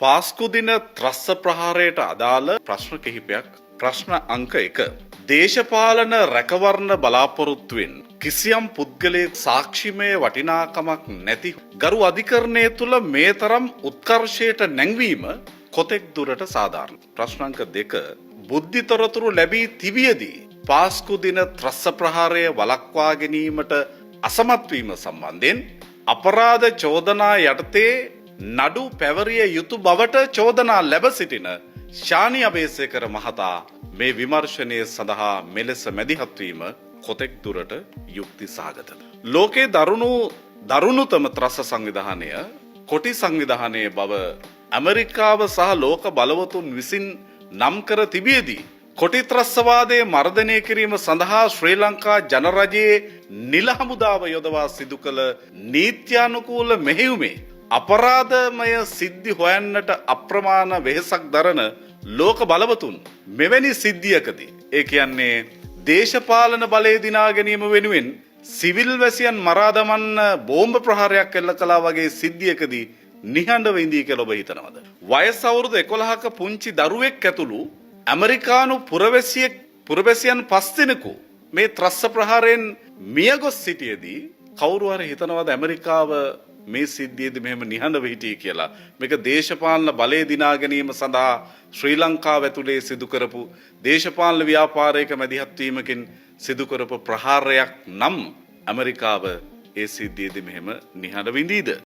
පාස්කු දින ත්‍රස්ස ප්‍රහාරයට අදාළ ප්‍රශ්න කිහිපයක්. ප්‍රශ්න අංක 1. දේශපාලන රැකවරණ බලාපොරොත්තුවෙන් කිසියම් පුද්ගලයෙක් සාක්ෂිමය වටිනාකමක් නැති ගරු අධිකරණය තුළ මේ තරම් උත්කර්ෂයට නැංවීම කොතෙක් දුරට සාධාරණ? ප්‍රශ්න අංක 2. බුද්ධි තොරතුරු ලැබී තිබියදී පාස්කු දින ත්‍රස්ස ප්‍රහාරය වළක්වා ගැනීමට අසමත් වීම සම්බන්ධයෙන් අපරාධ චෝදනා යටතේ නඩු පැවරිය යුතු බවට චෝදනා ලැබ සිටින ශානි අබේසේකර මහතා මේ විමර්ශනය සඳහා මෙලෙස මැදිහත් වීම කොතෙක් දුරට යුක්ති සහගතද? ලෝකේ දරුණුතම ත්‍රස්ස සංවිධානය කොටි සංවිධානයේ බව ඇමරිකාව සහ ලෝක බලවතුන් විසින් නම් කර තිබියදී කොටි ත්‍රස්වාදයේ මර්ධනය කිරීම සඳහා ශ්‍රී ලංකා ජනරජයේ නිල හමුදාව යොදවා සිදු කළ නීත්‍යානුකූල මෙහෙයුමේ අපරාධමය සිද්ධි හොයන්නට අප්‍රමාණ වෙහෙසක් දරන ලෝක බලවතුන් මෙවැනි සිද්ධියකදී ඒ කියන්නේ දේශපාලන බලය දිනා ගැනීම වෙනුවෙන් සිවිල් වැසියන් මරා දමන්න බෝම්බ ප්‍රහාරයක් එල්ල කළා වගේ සිද්ධියකදී නිහඬව ඉඳී කියලා ඔබ හිතනවද? වයස අවුරුදු 11ක පුංචි දරුවෙක් ඇතුළු ඇමරිකානු පුරවැසියන් 5 දෙනෙකු මේ ත්‍රස්ස ප්‍රහාරයෙන් මියගොස් සිටියේදී කවුරු හරි හිතනවද ඇමරිකාව මේ සිද්ධියේදී මෙහෙම නිහඬව හිටියේ කියලා? මේක දේශපාලන බලය දිනා ගැනීම සඳහා ශ්‍රී ලංකාව ඇතුලේ සිදු කරපු දේශපාලන ව්‍යාපාරයක මැදිහත් වීමකින් සිදු කරපු ප්‍රහාරයක් නම් ඇමරිකාව ඒ සිද්ධියේදී මෙහෙම නිහඬව ඉඳීද?